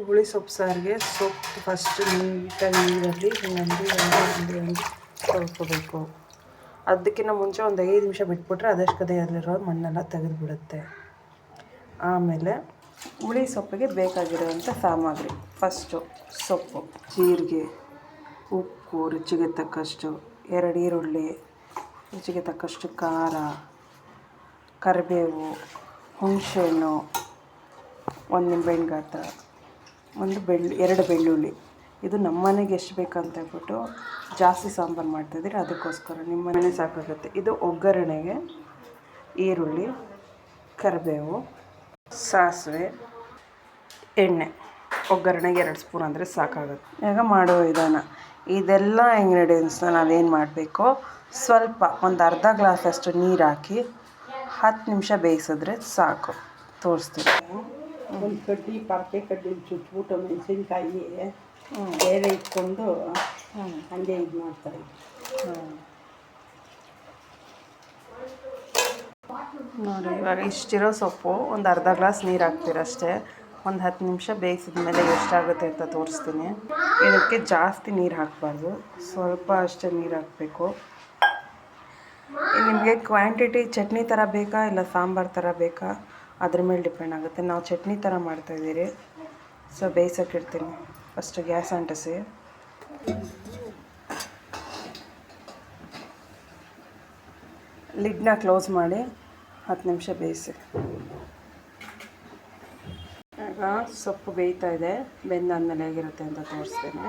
ಹುಳಿ ಸೊಪ್ಪು ಸಾರಿಗೆ ಸೊಪ್ಪು ಫಸ್ಟ್ ನೀಟಾಗಿ ನೀರಲ್ಲಿ ಹಿಂಗೆ ತೊಳ್ಕೊಬೇಕು. ಅದಕ್ಕಿಂತ ಮುಂಚೆ ಒಂದು 5 ನಿಮಿಷ ಬಿಟ್ಬಿಟ್ರೆ ಅದರಲ್ಲಿರೋ ಮಣ್ಣೆಲ್ಲ ತೆಗೆದುಬಿಡುತ್ತೆ. ಆಮೇಲೆ ಹುಳಿ ಸೊಪ್ಪಿಗೆ ಬೇಕಾಗಿರೋವಂಥ ಸಾಮಗ್ರಿ ಫಸ್ಟು ಸೊಪ್ಪು, ಜೀರಿಗೆ, ಉಪ್ಪು ರುಚಿಗೆ ತಕ್ಕಷ್ಟು, 2 ಈರುಳ್ಳಿ, ರುಚಿಗೆ ತಕ್ಕಷ್ಟು ಖಾರ, ಕರಿಬೇವು, ಹುಣಸೆಹಣ್ಣು, 1 ನಿಂಬೆಹಣ್ಣು ಗಾತ್ರ, 2 ಬೆಳ್ಳುಳ್ಳಿ. ಇದು ನಮ್ಮ ಮನೆಗೆ ಎಷ್ಟು ಬೇಕಂತ ಹೇಳ್ಬಿಟ್ಟು ಜಾಸ್ತಿ ಸಾಂಬಾರು ಮಾಡ್ತಾಯಿದ್ದೀರಿ, ಅದಕ್ಕೋಸ್ಕರ ನಿಮ್ಮ ಮನೆ ಸಾಕಾಗುತ್ತೆ. ಇದು ಒಗ್ಗರಣೆಗೆ ಈರುಳ್ಳಿ, ಕರಿಬೇವು, ಸಾಸಿವೆ, ಎಣ್ಣೆ. ಒಗ್ಗರಣೆಗೆ 2 ಸ್ಪೂನ್ ಅಂದರೆ ಸಾಕಾಗುತ್ತೆ. ಈಗ ಮಾಡೋ ವಿಧಾನ, ಇದೆಲ್ಲ ಇಂಗ್ರೀಡಿಯೆಂಟ್ಸ್ನ ನಾವೇನು ಮಾಡಬೇಕು, ಸ್ವಲ್ಪ ಒಂದು ಅರ್ಧ ಗ್ಲಾಸಷ್ಟು ನೀರು ಹಾಕಿ 10 ನಿಮಿಷ ಬೇಯಿಸಿದ್ರೆ ಸಾಕು. ತೋರಿಸ್ತೀನಿ. ಒಂದು ಕಡ್ಡಿ ಪಾಕೆ ಕಡ್ಡಿ ಚುಟ್ಬಿಟ್ಟು ಮೆಣಸಿನ್ಕಾಯಿ ಬೇರೆ ಇಟ್ಕೊಂಡು ಹಂಗೆ ಇದು ಮಾಡ್ತಾರೆ. ನೋಡಿ, ಇವಾಗ ಇಷ್ಟಿರೋ ಸೊಪ್ಪು ಒಂದು ಅರ್ಧ ಗ್ಲಾಸ್ ನೀರು ಹಾಕ್ತೀರಷ್ಟೇ. ಒಂದು 10 ನಿಮಿಷ ಬೇಯಿಸಿದ ಮೇಲೆ ಎಷ್ಟಾಗುತ್ತೆ ಅಂತ ತೋರಿಸ್ತೀನಿ. ಇದಕ್ಕೆ ಜಾಸ್ತಿ ನೀರು ಹಾಕಬಾರ್ದು, ಸ್ವಲ್ಪ ಅಷ್ಟೇ ನೀರು ಹಾಕಬೇಕು. ನಿಮಗೆ ಕ್ವಾಂಟಿಟಿ ಚಟ್ನಿ ಥರ ಬೇಕಾ ಇಲ್ಲ ಸಾಂಬಾರು ಥರ ಬೇಕಾ ಅದ್ರ ಮೇಲೆ ಡಿಪೆಂಡ್ ಆಗುತ್ತೆ. ನಾವು ಚಟ್ನಿ ಥರ ಮಾಡ್ತಾಯಿದ್ದೀರಿ, ಸೊ ಬೇಯಿಸೋಕೆ ಇಡ್ತೀನಿ. ಫಸ್ಟು ಗ್ಯಾಸ್ ಅಂಟಿಸಿ, ಲಿಡ್ನ ಕ್ಲೋಸ್ ಮಾಡಿ 10 ನಿಮಿಷ ಬೇಯಿಸಿ. ಈಗ ಸೊಪ್ಪು ಬೇಯ್ತಾ ಇದೆ, ಬೆಂದಾದ್ಮೇಲೆ ಹೇಗಿರುತ್ತೆ ಅಂತ ತೋರಿಸ್ತೀನಿ.